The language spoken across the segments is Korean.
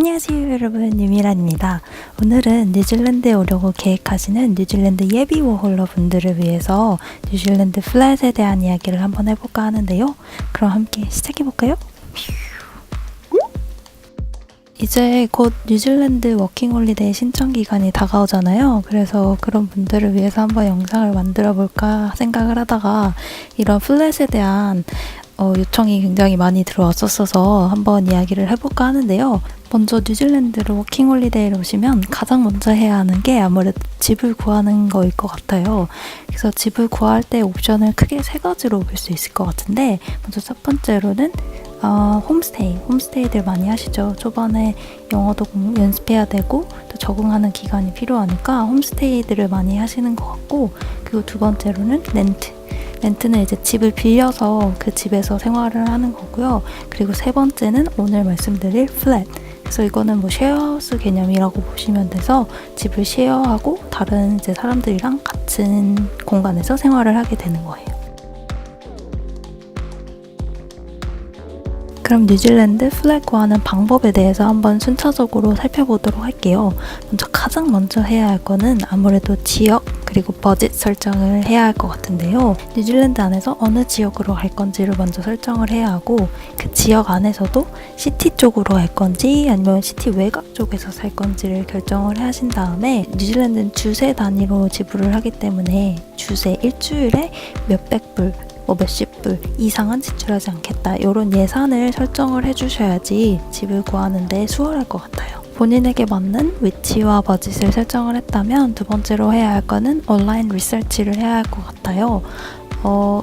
안녕하세요 여러분, 유미란입니다. 오늘은 뉴질랜드에 오려고 계획하시는 뉴질랜드 예비 워홀러 분들을 위해서 뉴질랜드 플랫에 대한 이야기를 한번 해볼까 하는데요. 그럼 함께 시작해볼까요? 이제 곧 뉴질랜드 워킹홀리데이 신청 기간이 다가오잖아요. 그래서 그런 분들을 위해서 한번 영상을 만들어 볼까 생각을 하다가 이런 플랫에 대한 요청이 굉장히 많이 들어왔었어서 한번 이야기를 해볼까 하는데요. 먼저 뉴질랜드로 워킹홀리데이를 오시면 가장 먼저 해야 하는 게 아무래도 집을 구하는 거일 것 같아요. 그래서 집을 구할 때 옵션을 크게 세 가지로 볼 수 있을 것 같은데, 먼저 첫 번째로는 홈스테이들 많이 하시죠. 초반에 영어도 연습해야 되고 또 적응하는 필요하니까 홈스테이들을 많이 하시는 것 같고, 그리고 두 번째로는 렌트는 이제 집을 빌려서 그 집에서 생활을 하는 거고요. 그리고 세 번째는 오늘 말씀드릴 플랫. 그래서 이거는 뭐 쉐어하우스 개념이라고 보시면 돼서 집을 쉐어하고 다른 이제 사람들이랑 같은 공간에서 생활을 하게 되는 거예요. 그럼 뉴질랜드 플랫 구하는 방법에 대해서 한번 순차적으로 살펴보도록 할게요. 가장 먼저 해야 할 거는 아무래도 지역 그리고 버짓 설정을 해야 할 것 같은데요. 뉴질랜드 안에서 어느 지역으로 갈 건지를 먼저 설정을 해야 하고, 그 지역 안에서도 시티 쪽으로 갈 건지 아니면 시티 외곽 쪽에서 살 건지를 결정을 하신 다음에, 뉴질랜드는 주세 단위로 지불을 하기 때문에 주세 일주일에 몇백 불 몇십 불 이상은 지출하지 않겠다, 이런 예산을 설정을 해주셔야지 집을 구하는데 수월할 것 같아요. 본인에게 맞는 위치와 버짓을 설정을 했다면 두 번째로 해야 할 거는 온라인 리서치를 해야 할 것 같아요.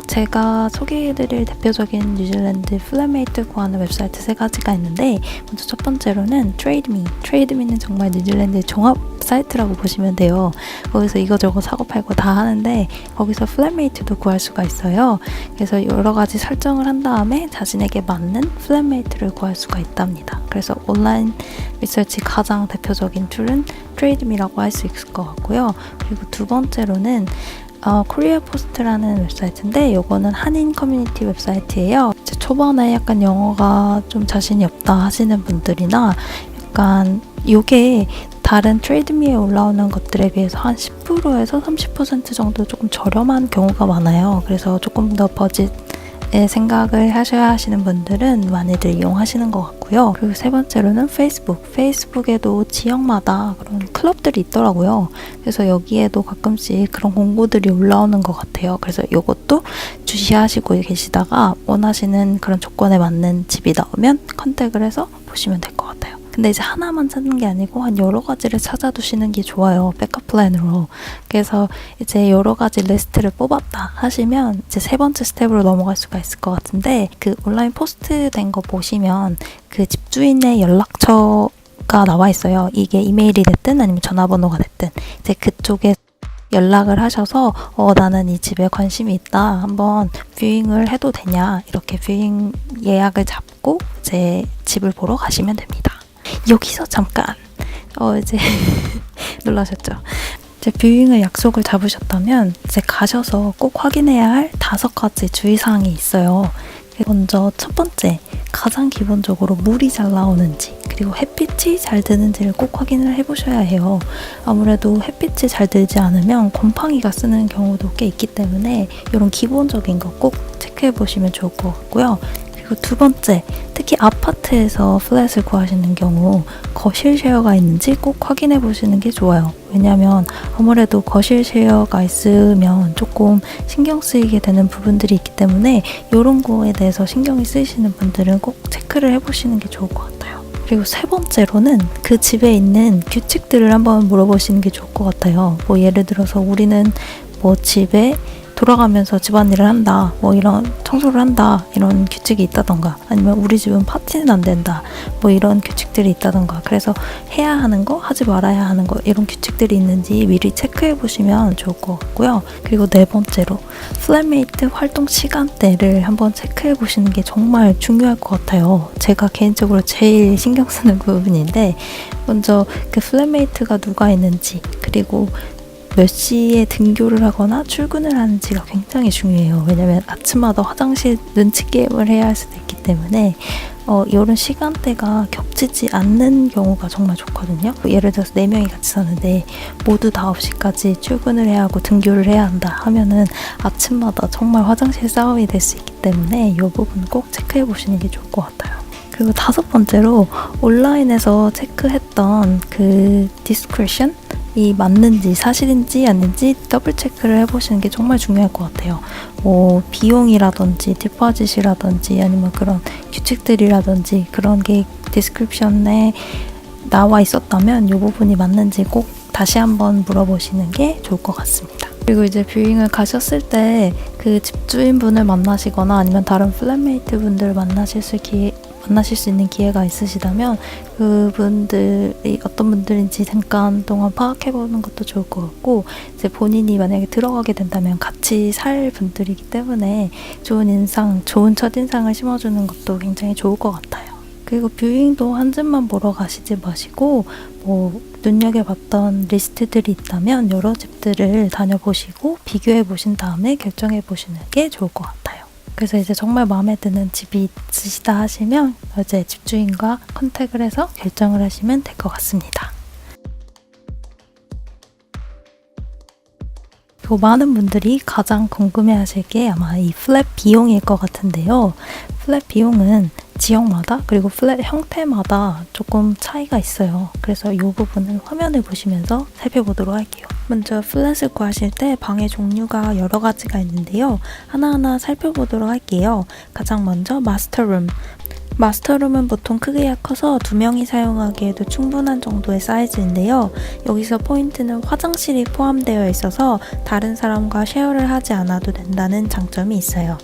제가 소개해드릴 대표적인 뉴질랜드 플랫메이트 구하는 웹사이트 세 가지가 있는데, 먼저 첫 번째로는 트레이드미는 정말 뉴질랜드의 종합 사이트라고 보시면 돼요. 거기서 이거저거 사고 팔고 다 하는데 거기서 플랫메이트도 구할 수가 있어요. 그래서 여러 가지 설정을 한 다음에 자신에게 맞는 플랫메이트를 구할 수가 있답니다. 그래서 온라인 리서치 가장 대표적인 툴은 트레이드미라고 할 수 있을 것 같고요. 그리고 두 번째로는 코리아 포스트라는 웹사이트인데, 이거는 한인 커뮤니티 웹사이트예요. 초반에 약간 영어가 좀 자신이 없다 하시는 분들이나 약간 요게 다른 트레이드미에 올라오는 것들에 비해서 한 10%에서 30% 정도 조금 저렴한 경우가 많아요. 그래서 조금 더 버짓의 생각을 하셔야 하시는 분들은 많이들 이용하시는 것 같고요. 그리고 세 번째로는 페이스북에도 지역마다 그런 클럽들이 있더라고요. 그래서 여기에도 가끔씩 그런 공고들이 올라오는 것 같아요. 그래서 이것도 주시하시고 계시다가 원하시는 그런 조건에 맞는 집이 나오면 컨택을 해서 보시면 될 것 같아요. 근데 이제 하나만 찾는 게 아니고 한 여러 가지를 찾아두시는 게 좋아요. 백업 플랜으로. 그래서 이제 여러 가지 리스트를 뽑았다 하시면 이제 세 번째 스텝으로 넘어갈 수가 있을 것 같은데, 그 온라인 포스트 된 거 보시면 그 집주인의 연락처가 나와 있어요. 이게 이메일이 됐든 아니면 전화번호가 됐든 이제 그쪽에 연락을 하셔서 나는 이 집에 관심이 있다, 한번 뷰잉을 해도 되냐, 이렇게 뷰잉 예약을 잡고 이제 집을 보러 가시면 됩니다. 여기서 잠깐 이제 놀라셨죠? 이제 뷰잉을 약속을 잡으셨다면 이제 가셔서 꼭 확인해야 할 5가지 주의사항이 있어요. 먼저 첫 번째, 가장 기본적으로 물이 잘 나오는지 그리고 햇빛이 잘 드는지를 꼭 확인을 해보셔야 해요. 아무래도 햇빛이 잘 들지 않으면 곰팡이가 쓰는 경우도 꽤 있기 때문에 이런 기본적인 거 꼭 체크해 보시면 좋을 것 같고요. 그리고 두 번째, 특히 아파트에서 플랫을 구하시는 경우 거실 쉐어가 있는지 꼭 확인해 보시는 게 좋아요. 왜냐면 아무래도 거실 쉐어가 있으면 조금 신경 쓰이게 되는 부분들이 있기 때문에 이런 거에 대해서 신경이 쓰이시는 분들은 꼭 체크를 해보시는 게 좋을 것 같아요. 그리고 세 번째로는 그 집에 있는 규칙들을 한번 물어보시는 게 좋을 것 같아요. 뭐 예를 들어서 우리는 뭐 집에 돌아가면서 집안일을 한다, 뭐 이런 청소를 한다, 이런 규칙이 있다던가, 아니면 우리 집은 파티는 안 된다, 뭐 이런 규칙들이 있다던가, 그래서 해야 하는 거, 하지 말아야 하는 거, 이런 규칙들이 있는지 미리 체크해 보시면 좋을 것 같고요. 그리고 네 번째로 플랫메이트 활동 시간대를 한번 체크해 보시는 게 정말 중요할 것 같아요. 제가 개인적으로 제일 신경 쓰는 부분인데, 먼저 그 플랫메이트가 누가 있는지, 그리고 몇 시에 등교를 하거나 출근을 하는지가 굉장히 중요해요. 왜냐면 아침마다 화장실 눈치 게임을 해야 할 수도 있기 때문에 이런 시간대가 겹치지 않는 경우가 정말 좋거든요. 예를 들어서 4명이 같이 사는데 모두 다 9시까지 출근을 해야 하고 등교를 해야 한다 하면은 아침마다 정말 화장실 싸움이 될 수 있기 때문에 이 부분 꼭 체크해 보시는 게 좋을 것 같아요. 그리고 5번째로 온라인에서 체크했던 그 디스크리션이 맞는지 사실인지 아닌지 더블 체크를 해보시는 게 정말 중요할 것 같아요. 비용이라든지 디포짓이라든지 아니면 그런 규칙들이라든지 그런 게 디스크립션에 나와 있었다면 이 부분이 맞는지 꼭 다시 한번 물어보시는 게 좋을 것 같습니다. 그리고 이제 뷰잉을 가셨을 때 그 집주인분을 만나시거나 아니면 다른 플랫메이트 분들을 만나실 수 있는 기회가 있으시다면 그분들이 어떤 분들인지 잠깐 동안 파악해보는 것도 좋을 것 같고, 이제 본인이 만약에 들어가게 된다면 같이 살 분들이기 때문에 좋은 첫인상을 심어주는 것도 굉장히 좋을 것 같아요. 그리고 뷰잉도 한 집만 보러 가시지 마시고 눈여겨봤던 리스트들이 있다면 여러 집들을 다녀보시고 비교해보신 다음에 결정해보시는 게 좋을 것 같아요. 그래서 이제 정말 마음에 드는 집이 있으시다 하시면 이제 집주인과 컨택을 해서 결정을 하시면 될 것 같습니다. 그리고 많은 분들이 가장 궁금해하실 게 아마 이 플랫 비용일 것 같은데요. 플랫 비용은 지역마다 그리고 플랫 형태마다 조금 차이가 있어요. 그래서 이 부분을 화면을 보시면서 살펴보도록 할게요. 먼저 플랫을 구하실 때 방의 종류가 여러 가지가 있는데요. 하나하나 살펴보도록 할게요. 가장 먼저 마스터룸. 마스터룸은 보통 크기가 커서 2명이 사용하기에도 충분한 정도의 사이즈인데요. 여기서 포인트는 화장실이 포함되어 있어서 다른 사람과 쉐어를 하지 않아도 된다는 장점이 있어요.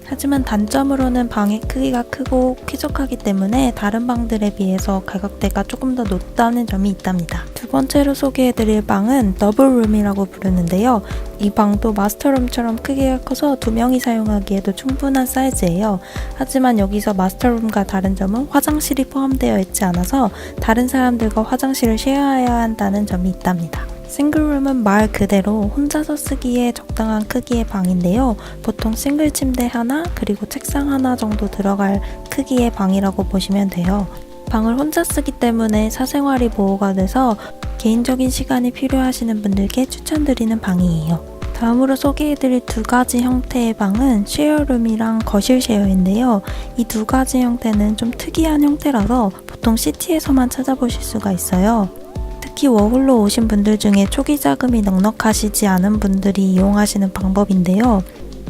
하지만 단점으로는 방의 크기가 크고 쾌적하기 때문에 다른 방들에 비해서 가격대가 조금 더 높다는 점이 있답니다. 두 번째로 소개해드릴 방은 더블룸이라고 부르는데요. 이 방도 마스터룸처럼 크기가 커서 2명이 사용하기에도 충분한 사이즈예요. 하지만 여기서 마스터룸과 다른 점은 화장실이 포함되어 있지 않아서 다른 사람들과 화장실을 쉐어해야 한다는 점이 있답니다. 싱글룸은 말 그대로 혼자서 쓰기에 적당한 크기의 방인데요. 보통 싱글 침대 하나 그리고 책상 하나 정도 들어갈 크기의 방이라고 보시면 돼요. 방을 혼자 쓰기 때문에 사생활이 보호가 돼서 개인적인 시간이 필요하시는 분들께 추천드리는 방이에요. 다음으로 소개해드릴 2가지 형태의 방은 쉐어룸이랑 거실 쉐어인데요. 이 2가지 형태는 좀 특이한 형태라서 보통 시티에서만 찾아보실 수가 있어요. 특히 워홀로 오신 분들 중에 초기 자금이 넉넉하시지 않은 분들이 이용하시는 방법인데요.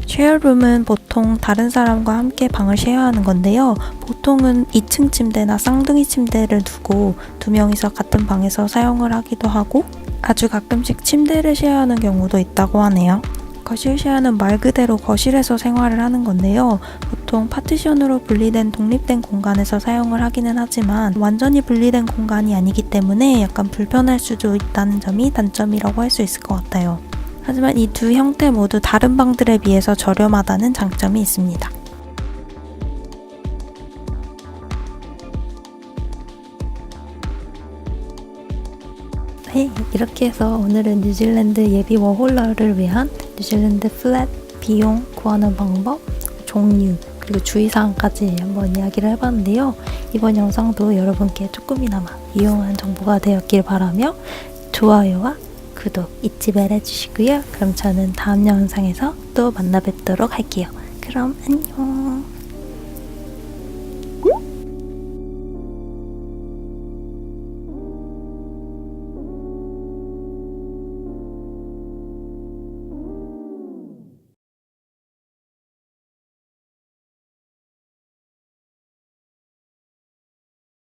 쉐어룸은 보통 다른 사람과 함께 방을 쉐어하는 건데요. 보통은 2층 침대나 쌍둥이 침대를 두고 2명이서 같은 방에서 사용을 하기도 하고 아주 가끔씩 침대를 쉐어하는 경우도 있다고 하네요. 거실 쉐어는 말 그대로 거실에서 생활을 하는 건데요. 보통 파티션으로 분리된 독립된 공간에서 사용을 하기는 하지만 완전히 분리된 공간이 아니기 때문에 약간 불편할 수도 있다는 점이 단점이라고 할 수 있을 것 같아요. 하지만 이 두 형태 모두 다른 방들에 비해서 저렴하다는 장점이 있습니다. 네, 이렇게 해서 오늘은 뉴질랜드 예비 워홀러를 위한 뉴질랜드 플랫 비용 구하는 방법, 종류, 그리고 주의사항까지 한번 이야기를 해봤는데요. 이번 영상도 여러분께 조금이나마 유용한 정보가 되었길 바라며 좋아요와 구독 잊지 말아주시고요. 그럼 저는 다음 영상에서 또 만나 뵙도록 할게요. 그럼 안녕.